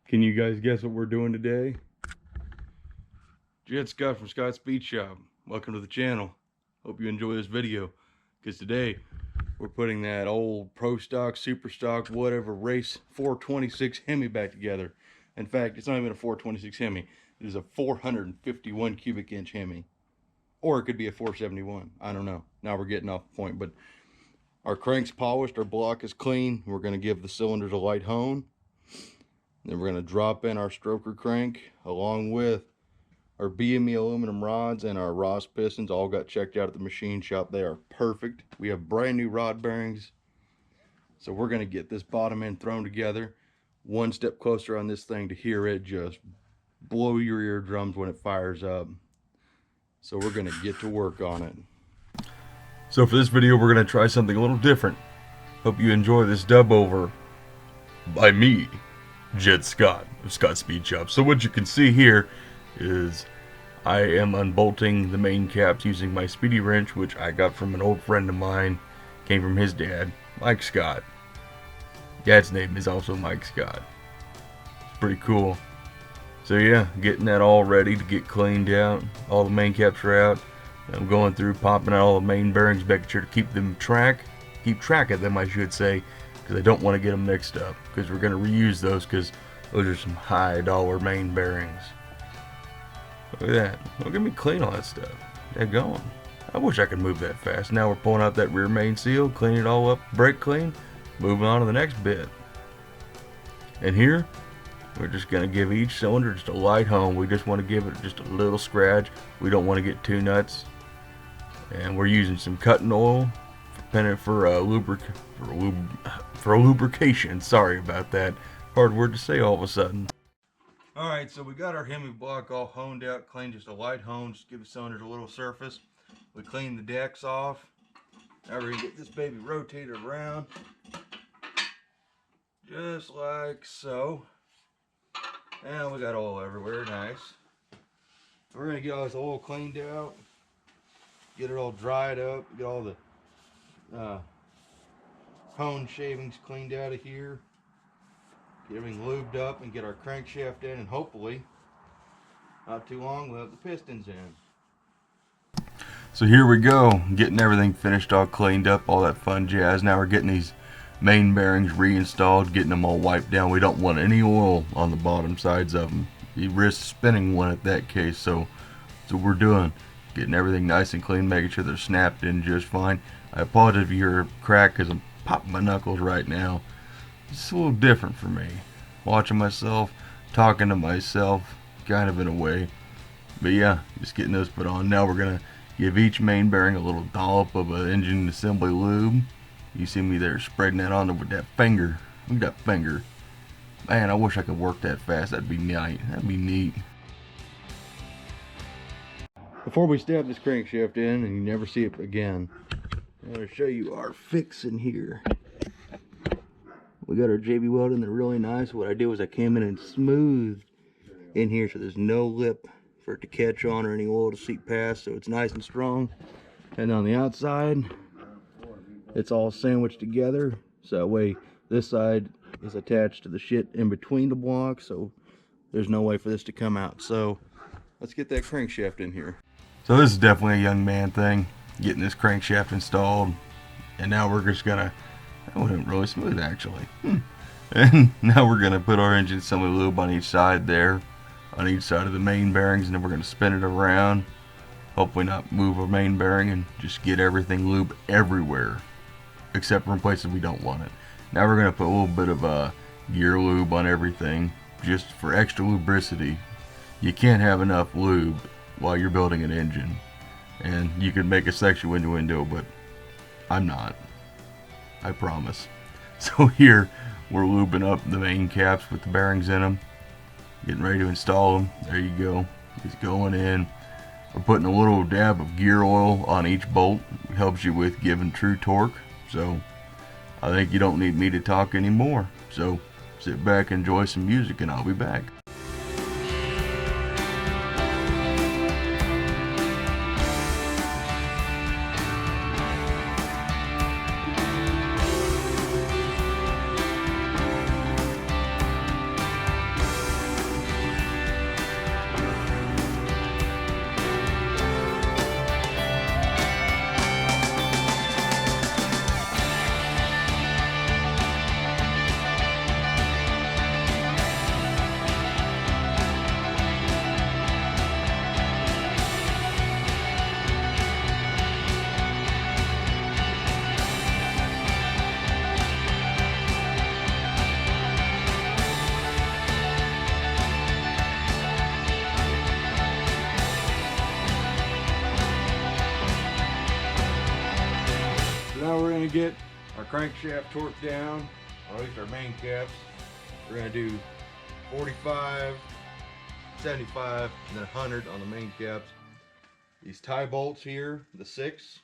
Can you guys guess what we're doing today? Jet Scott from Scott's Speed Shop. Welcome to the channel. Hope you enjoy this video, because today we're putting that old Pro Stock, Super Stock, whatever race 426 Hemi back together. In fact, it's not even a 426 Hemi. It is a 451 cubic inch Hemi. Or it could be a 471. I don't know. Now we're getting off the point, but our crank's polished, our block is clean. We're going to give the cylinders a light hone. Then we're going to drop in our stroker crank along with our BME aluminum rods and our Ross pistons. All got checked out at the machine shop. They are perfect. We have brand new rod bearings. So we're going to get this bottom end thrown together. One step closer on this thing to hear it just blow your eardrums when it fires up. So we're going to get to work on it. So for this video, we're going to try something a little different. Hope you enjoy this dub over by me, Jet Scott of Scott Speed Shop. So what you can see here is I am unbolting the main caps using my speedy wrench, which I got from an old friend of mine. Came from his dad, Mike Scott. Dad's name is also Mike Scott. It's pretty cool. So yeah, getting that all ready to get cleaned out. All the main caps are out. I'm going through, popping out all the main bearings, making sure to keep track of them, I should say, because I don't want to get them mixed up, because we're going to reuse those, because those are some high dollar main bearings. Look at that. Look at me clean all that stuff. Get going. I wish I could move that fast. Now we're pulling out that rear main seal, cleaning it all up, brake clean, moving on to the next bit. And here, we're just going to give each cylinder just a light hone. We just want to give it just a little scratch. We don't want to get too nuts. And we're using some cutting oil for lubrication. Sorry about that. Hard word to say all of a sudden. Alright, so we got our Hemi block all honed out, clean, just a light hone, just give the cylinders a little surface. We cleaned the decks off. Now we're going to get this baby rotated around. Just like so. And we got oil everywhere, nice. We're going to get all this oil cleaned out. Get it all dried up, get all the hone shavings cleaned out of here, get everything lubed up, and get our crankshaft in, and hopefully not too long we'll have the pistons in. So here we go, getting everything finished, all cleaned up, all that fun jazz. Now we're getting these main bearings reinstalled, getting them all wiped down. We don't want any oil on the bottom sides of them. You risk spinning one at that case, so we're doing. Getting everything nice and clean, making sure they're snapped in just fine. I apologize if you hear a crack because I'm popping my knuckles right now. It's a little different for me. Watching myself, talking to myself, kind of in a way. But yeah, just getting those put on. Now we're going to give each main bearing a little dollop of an engine assembly lube. You see me there spreading that on there with that finger. Look at that finger. Man, I wish I could work that fast. That'd be neat. That'd be neat. Before we stab this crankshaft in and you never see it again, I'm going to show you our fix in here. We got our JB weld in there really nice. What I did was I came in and smoothed in here so there's no lip for it to catch on or any oil to seep past, so it's nice and strong. And on the outside, it's all sandwiched together, so that way this side is attached to the shit in between the blocks, so there's no way for this to come out. So let's get that crankshaft in here. So this is definitely a young man thing, getting this crankshaft installed, and now we're just gonna, that went really smooth actually. And now we're gonna put our engine assembly lube on each side there, on each side of the main bearings, and then we're gonna spin it around, hopefully not move our main bearing, and just get everything lube everywhere, except for places we don't want it. Now we're gonna put a little bit of gear lube on everything, just for extra lubricity. You can't have enough lube while you're building an engine, and you can make a section window, but I'm not, I promise. So here we're lubing up the main caps with the bearings in them, getting ready to install them. There you go, it's going in. We're putting a little dab of gear oil on each bolt. It helps you with giving true torque. So I think you don't need me to talk anymore, so sit back, enjoy some music, and I'll be back. we're gonna get our crankshaft torqued down, or at least our main caps. We're gonna do 45, 75, and then 100 on the main caps. These tie bolts here, the 6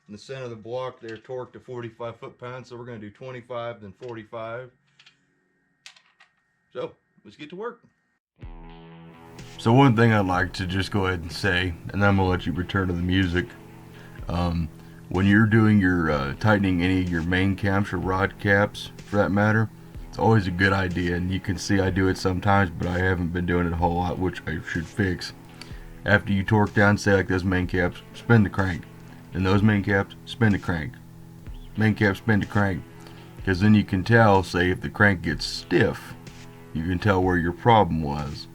in the center of the block, they're torqued to 45 foot-pounds, so we're gonna do 25, then 45. So let's get to work. So one thing I'd like to just go ahead and say, and then I'm gonna let you return to the music. When you're doing your tightening any of your main caps or rod caps, for that matter, it's always a good idea. And you can see I do it sometimes, but I haven't been doing it a whole lot, which I should fix. After you torque down, say like those main caps, spin the crank. And those main caps, spin the crank. Main cap, spin the crank. Because then you can tell, say if the crank gets stiff, you can tell where your problem was.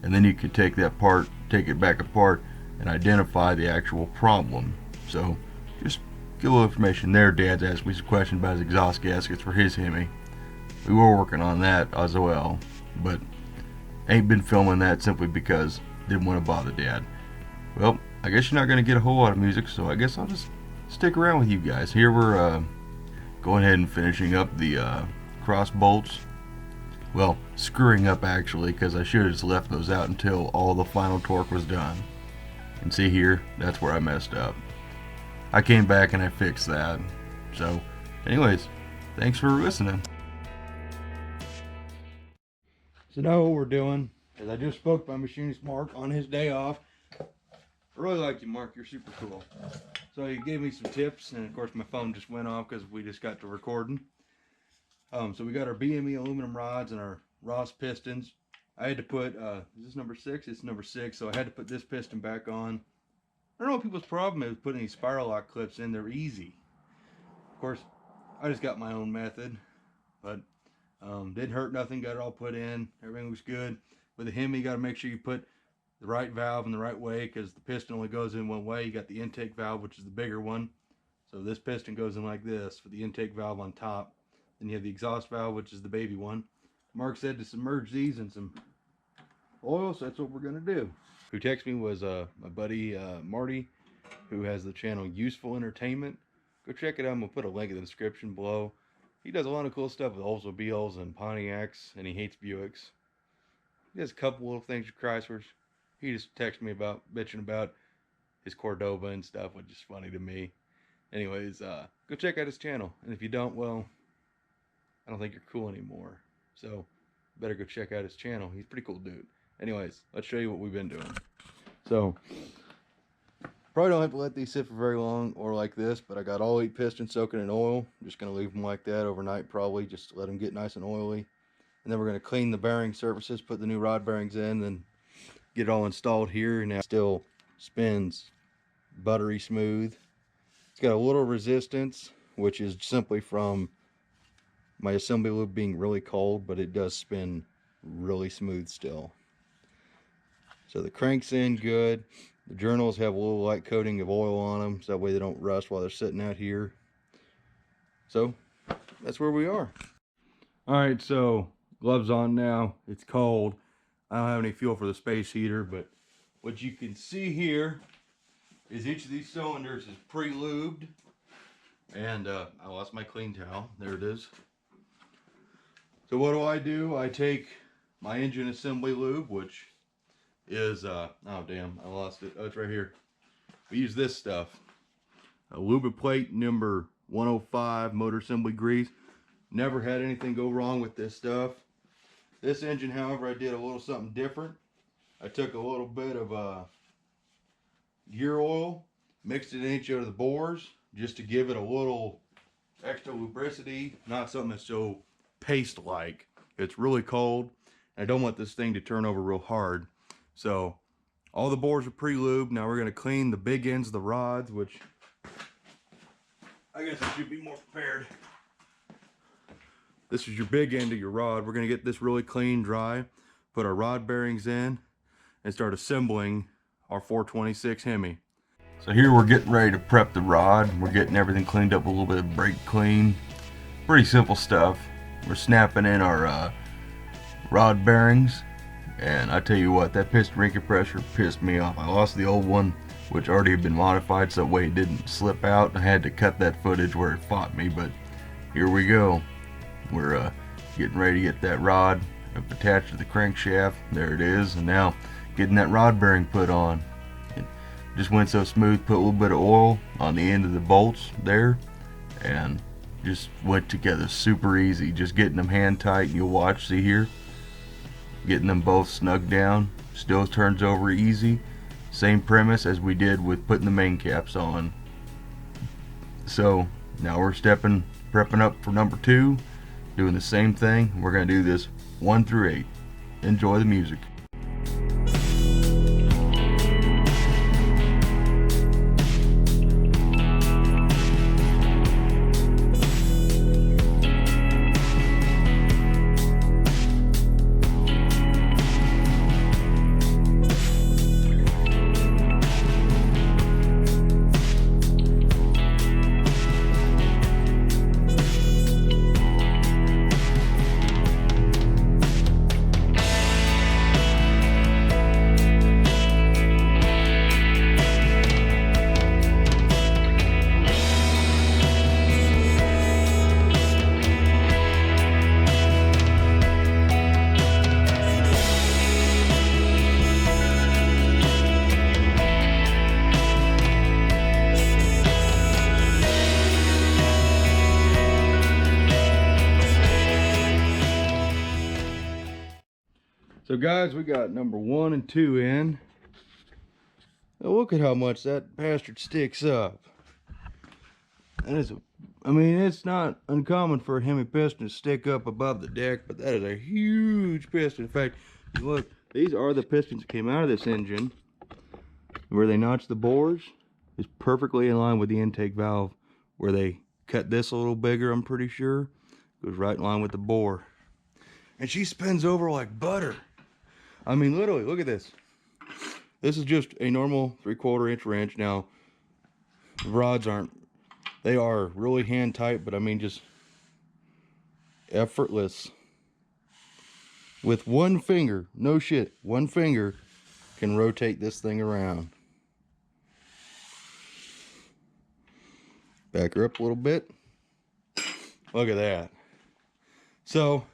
And then you can take that part, take it back apart, and identify the actual problem. So just get a little information there. Dad's asked me some questions about his exhaust gaskets for his Hemi. We were working on that as well, but ain't been filming that simply because didn't want to bother Dad. Well, I guess you're not going to get a whole lot of music, so I guess I'll just stick around with you guys. Here we're going ahead and finishing up the cross bolts. Well, screwing up actually, because I should have just left those out until all the final torque was done. And see here, that's where I messed up. I came back and I fixed that. So, anyways, thanks for listening. So now what we're doing is I just spoke to my machinist Mark on his day off. I really like you, Mark. You're super cool. So he gave me some tips, and of course my phone just went off because we just got to recording. So we got our BME aluminum rods and our Ross pistons. I had to put, is this number 6? It's number 6, so I had to put this piston back on. I don't know what people's problem is putting these spiral lock clips in. They're easy. Of course, I just got my own method, but didn't hurt nothing. Got it all put in. Everything looks good. With the Hemi, you got to make sure you put the right valve in the right way, because the piston only goes in one way. You got the intake valve, which is the bigger one. So this piston goes in like this with the intake valve on top. Then you have the exhaust valve, which is the baby one. Mark said to submerge these in some oil, so that's what we're gonna do. Who texted me was my buddy Marty, who has the channel Useful Entertainment. Go check it out. I'm gonna put a link in the description below. He does a lot of cool stuff with Oldsmobiles and Pontiacs, and he hates Buicks. He does a couple little things with Chryslers. He just texted me about bitching about his Cordoba and stuff, which is funny to me. Anyways, go check out his channel, and if you don't, well, I don't think you're cool anymore. So better go check out his channel. He's a pretty cool dude. Anyways, let's show you what we've been doing. So probably don't have to let these sit for very long or like this, but I got all 8 pistons soaking in oil. I'm just going to leave them like that overnight probably, just to let them get nice and oily. And then we're going to clean the bearing surfaces, put the new rod bearings in, then get it all installed here. Now it still spins buttery smooth. It's got a little resistance, which is simply from my assembly lube being really cold, but it does spin really smooth still. So the crank's in good. The journals have a little light coating of oil on them, so that way they don't rust while they're sitting out here. So that's where we are. Alright, so gloves on now. It's cold. I don't have any fuel for the space heater, but what you can see here is each of these cylinders is pre-lubed. And I lost my clean towel. There it is. So what do? I take my engine assembly lube, which is, oh damn, I lost it. Oh, it's right here. We use this stuff. A Lubriplate number 105 motor assembly grease. Never had anything go wrong with this stuff. This engine, however, I did a little something different. I took a little bit of gear oil, mixed it in each of the bores, just to give it a little extra lubricity, not something that's so paste-like. It's really cold. I don't want this thing to turn over real hard. So all the bores are pre-lubed. Now we're going to clean the big ends of the rods, which I guess I should be more prepared. This is your big end of your rod. We're going to get this really clean, dry, put our rod bearings in, and start assembling our 426 Hemi. So here we're getting ready to prep the rod. We're getting everything cleaned up, a little bit of brake clean. Pretty simple stuff. We're snapping in our rod bearings. And I tell you what, that piston ring compressor pissed me off. I lost the old one. which already had been modified so that way it didn't slip out. I had to cut that footage where it fought me, but here we go. We're getting ready to get that rod attached to the crankshaft. There it is, and now getting that rod bearing put on. It just went so smooth. Put a little bit of oil on the end of the bolts there, and just went together super easy. Just getting them hand tight, and you'll watch, see here, getting them both snugged down. Still turns over easy. Same premise as we did with putting the main caps on. So now we're prepping up for number 2, doing the same thing. We're going to do this 1 through 8. Enjoy the music. So guys, we got number 1 and 2 in. Now look at how much that bastard sticks up. That is I mean, it's not uncommon for a Hemi piston to stick up above the deck, but that is a huge piston. In fact, look, these are the pistons that came out of this engine. Where they notched the bores is perfectly in line with the intake valve. Where they cut this a little bigger, I'm pretty sure, goes right in line with the bore. And she spins over like butter. I mean, literally, look at this. This is just a normal 3/4 inch wrench. Now, the rods they are really hand tight, but I mean, just effortless. With one finger, no shit, one finger can rotate this thing around. Back her up a little bit. Look at that. So,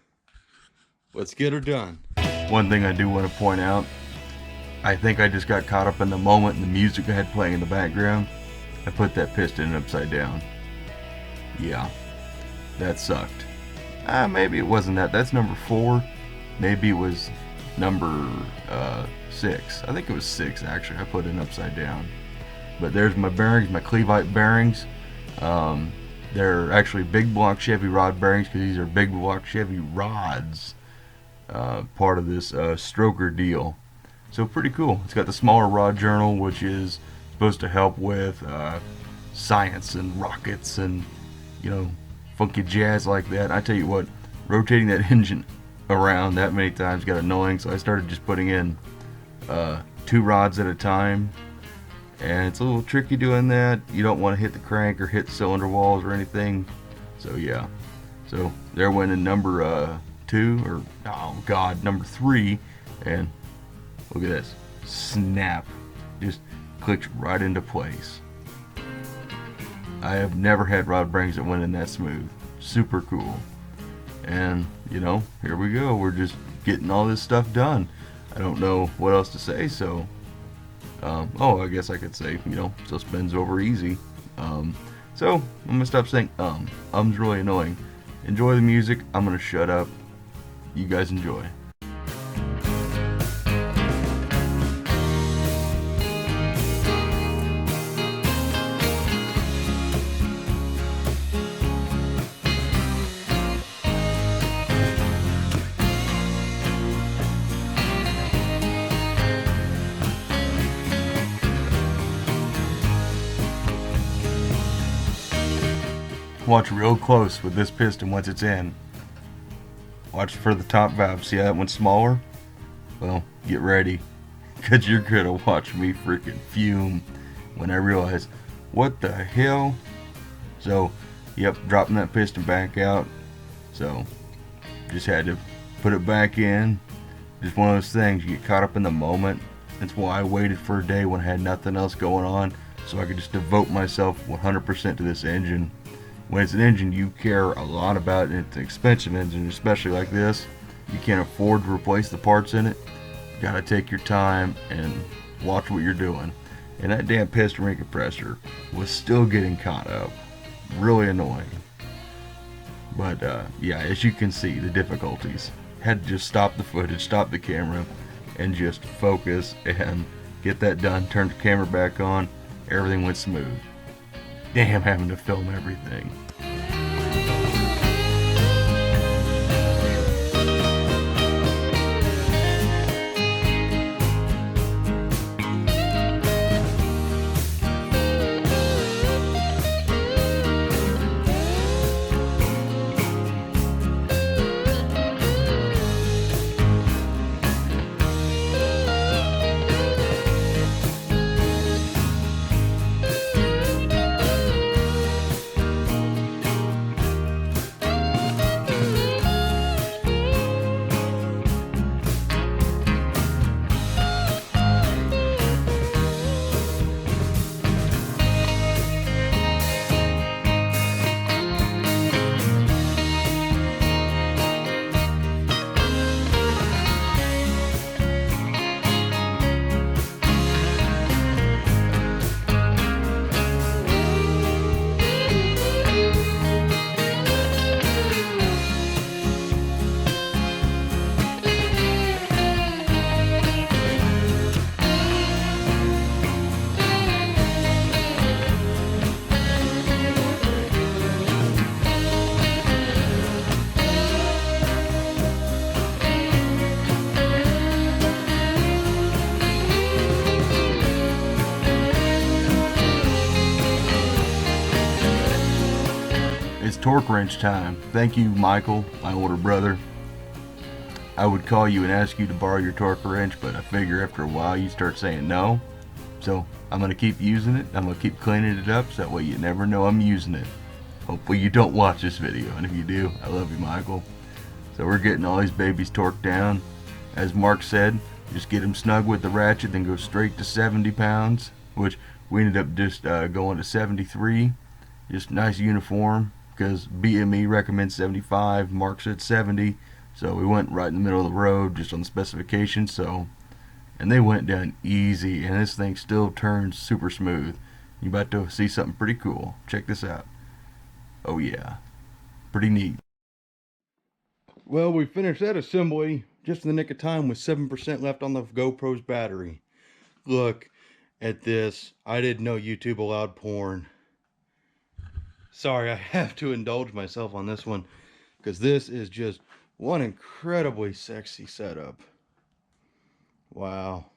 let's get her done. One thing I do want to point out, I think I just got caught up in the moment and the music I had playing in the background. I put that piston upside down. Yeah, that sucked. Maybe it wasn't that. That's number 4. Maybe it was number 6. I think it was 6 actually. I put it upside down. But there's my bearings, my Clevite bearings. They're actually big block Chevy rod bearings because these are big block Chevy rods. Part of this stroker deal. So pretty cool. It's got the smaller rod journal, which is supposed to help with science and rockets and, you know, funky jazz like that. I tell you what, rotating that engine around that many times got annoying, so I started just putting in 2 rods at a time, and it's a little tricky doing that. You don't want to hit the crank or hit cylinder walls or anything. So yeah, so there went in number 2, or oh god, number 3, and look at this, snap, just clicked right into place. I have never had rod bearings that went in that smooth. Super cool. And you know, here we go, we're just getting all this stuff done. I don't know what else to say, so oh, I guess I could say, you know, so spins over easy. So I'm gonna stop saying um's really annoying. Enjoy the music. I'm gonna shut up. You guys enjoy. Watch real close with this piston once it's in. Watch for the top valve. See how that one's smaller? Well, get ready, because you're gonna watch me freaking fume when I realize, what the hell? So, yep, dropping that piston back out. So, just had to put it back in. Just one of those things, you get caught up in the moment. That's why I waited for a day when I had nothing else going on, so I could just devote myself 100% to this engine. When it's an engine you care a lot about, and it's an expensive engine, especially like this, you can't afford to replace the parts in it. You gotta take your time and watch what you're doing. And that damn piston ring compressor was still getting caught up. Really annoying. But yeah, as you can see, the difficulties. Had to just stop the footage, stop the camera, and just focus and get that done. Turn the camera back on. Everything went smooth. Damn, having to film everything. It's torque wrench time. Thank you, Michael, my older brother. I would call you and ask you to borrow your torque wrench, but I figure after a while you start saying no. So I'm going to keep using it. I'm going to keep cleaning it up so that way you never know I'm using it. Hopefully you don't watch this video, and if you do, I love you, Michael. So we're getting all these babies torqued down. As Mark said, just get them snug with the ratchet, then go straight to 70 pounds, which we ended up just going to 73. Just nice uniform, because BME recommends 75, Mark said 70, so we went right in the middle of the road, just on the specifications. So, and they went down easy, and this thing still turns super smooth. You're about to see something pretty cool. Check this out. Oh yeah, pretty neat. Well, we finished that assembly just in the nick of time with 7% left on the GoPro's battery. Look at this. I didn't know YouTube allowed porn. Sorry, I have to indulge myself on this one, because this is just one incredibly sexy setup. Wow.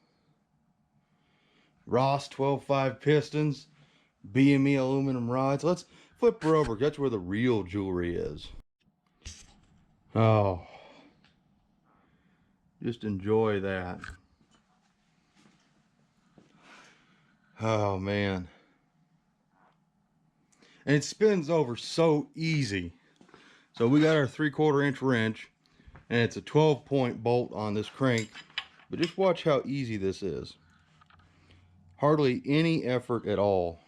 Ross 12.5 pistons, BME aluminum rods. Let's flip her over. That's where the real jewelry is. Oh, just enjoy that. Oh man. And it spins over so easy. So we got our 3/4 inch wrench, and it's a 12-point bolt on this crank. But just watch how easy this is. Hardly any effort at all.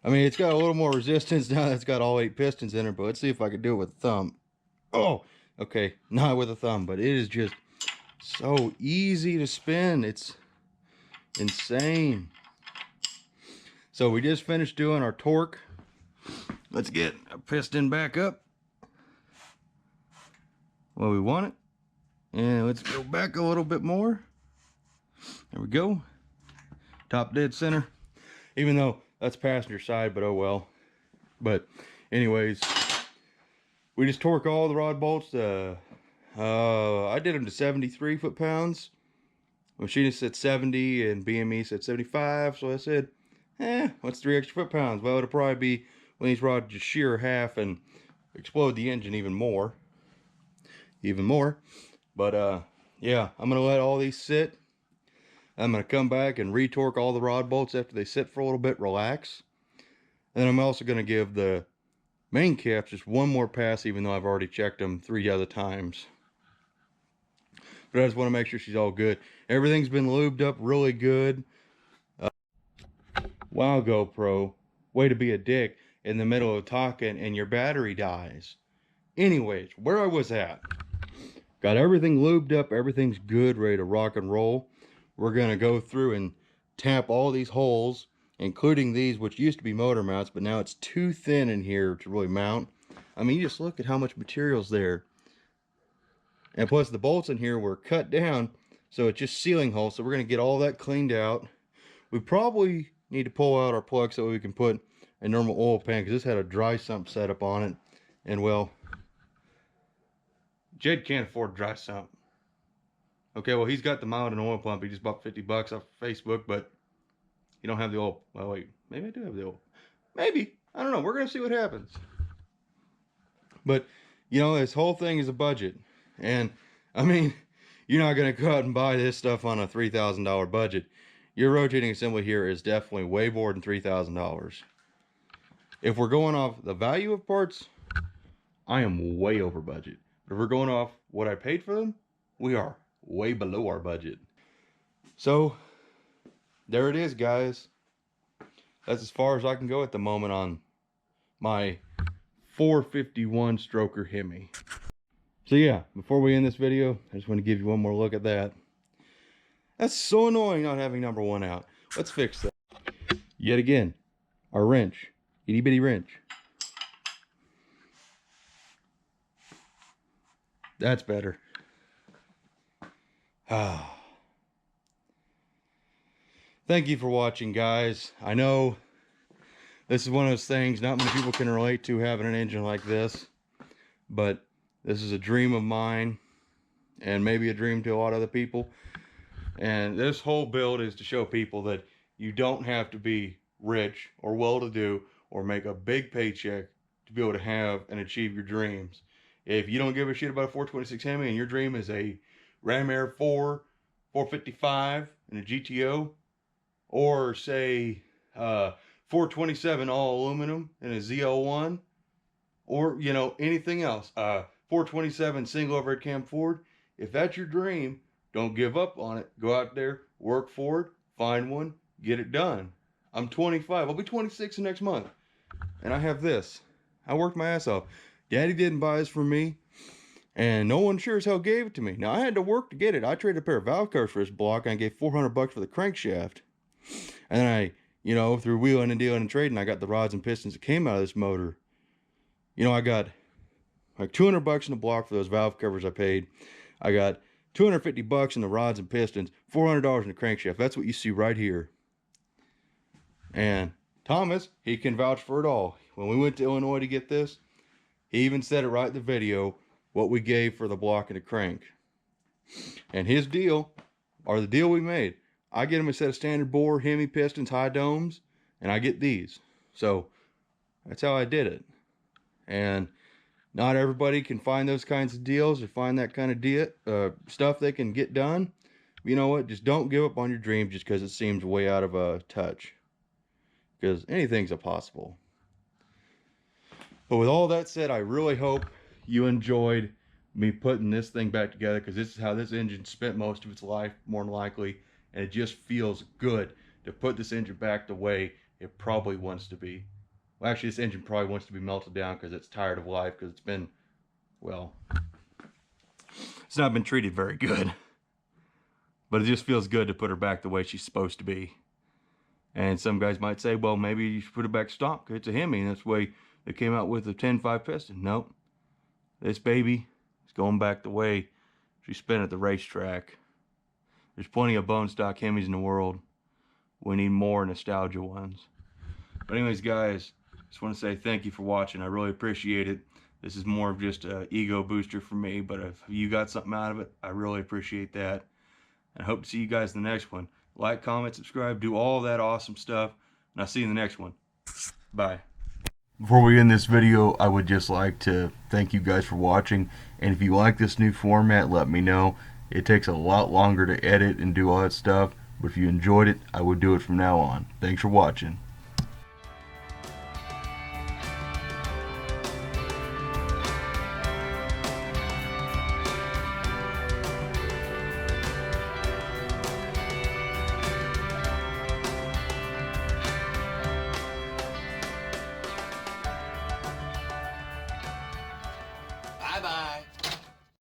I mean, it's got a little more resistance now that it's got all 8 pistons in it, but let's see if I can do it with a thumb. Oh, okay, not with a thumb, but it is just so easy to spin. It's insane. So we just finished doing our torque. Let's get a piston back up while we want it. And let's go back a little bit more. There we go. Top dead center. Even though that's passenger side, but oh well. But anyways, we just torque all the rod bolts. I did them to 73 foot-pounds. Machinist said 70 and BME said 75. So I said, what's 3 extra foot-pounds? Well, it'll probably be when these rods just shear half and explode the engine even more. But yeah, I'm gonna let all these sit. I'm gonna come back and retorque all the rod bolts after they sit for a little bit, relax. And I'm also gonna give the main caps just one more pass, even though I've already checked them 3 other times. But I just want to make sure she's all good. Everything's been lubed up really good. Wow, GoPro, way to be a dick in the middle of talking and your battery dies. Anyways, where I was at, got everything lubed up, everything's good, ready to rock and roll. We're gonna go through and tap all these holes, including these, which used to be motor mounts, but now it's too thin in here to really mount. I mean, you just look at how much material's there. And plus the bolts in here were cut down, so it's just sealing holes. So we're gonna get all that cleaned out. We probably need to pull out our plug so we can put a normal oil pan, because this had a dry sump setup on it. And well, Jed can't afford a dry sump. Okay, well, he's got the mounted oil pump. He just bought 50 bucks off Facebook, but you don't have the oil. Well, wait, maybe I do have the oil. Maybe. I don't know. We're going to see what happens. But, you know, this whole thing is a budget. And, I mean, you're not going to go out and buy this stuff on a $3,000 budget. Your rotating assembly here is definitely way more than $3,000. If we're going off the value of parts, I am way over budget. But if we're going off what I paid for them, we are way below our budget. So there it is, guys. That's as far as I can go at the moment on my 451 stroker Hemi. So yeah, before we end this video, I just want to give you one more look at that. That's so annoying not having number 1 out. Let's fix that. Yet again, our wrench, itty bitty wrench. That's better. Thank you for watching, guys. I know this is one of those things not many people can relate to, having an engine like this, but this is a dream of mine, and maybe a dream to a lot of other people. And this whole build is to show people that you don't have to be rich or well-to-do or make a big paycheck to be able to have and achieve your dreams. If you don't give a shit about a 426 Hemi and your dream is a Ram Air 4, 455 and a GTO, or say 427 all aluminum and a Z01, or you know, anything else, 427 single overhead cam Ford, if that's your dream, don't give up on it. Go out there, work for it, find one, get it done. I'm 25. I'll be 26 the next month, and I have this. I worked my ass off. Daddy didn't buy this for me, and no one sure as hell gave it to me. Now, I had to work to get it. I traded a pair of valve covers for this block, and I gave 400 bucks for the crankshaft. And then I, you know, through wheeling and dealing and trading, I got the rods and pistons that came out of this motor. You know, I got like 200 bucks in the block for those valve covers I paid. I got 250 bucks in the rods and pistons, $400 in the crankshaft. That's what you see right here. And Thomas, he can vouch for it all. When we went to Illinois to get this, he even said it right in the video, what we gave for the block and the crank. And his deal, or the deal we made, I get him a set of standard bore Hemi pistons, high domes, and I get these. So that's how I did it. And not everybody can find those kinds of deals or find that kind of stuff they can get done. You know what? Just don't give up on your dream just because it seems way out of touch. Because anything's possible. But with all that said, I really hope you enjoyed me putting this thing back together, because this is how this engine spent most of its life, more than likely. And it just feels good to put this engine back the way it probably wants to be. Well, actually, this engine probably wants to be melted down because it's tired of life, because it's been, well, it's not been treated very good. But it just feels good to put her back the way she's supposed to be. And some guys might say, well, maybe you should put it back stock. It's a Hemi, and that's the way they came out with a 10.5 piston. Nope. This baby is going back the way she spent at the racetrack. There's plenty of bone stock Hemis in the world. We need more nostalgia ones. But anyways, guys, just want to say thank you for watching. I really appreciate it. This is more of just an ego booster for me, but if you got something out of it, I really appreciate that. And I hope to see you guys in the next one. Like, comment, subscribe, do all that awesome stuff, and I'll see you in the next one. Bye. Before we end this video, I would just like to thank you guys for watching, and if you like this new format, let me know. It takes a lot longer to edit and do all that stuff, but if you enjoyed it, I would do it from now on. Thanks for watching.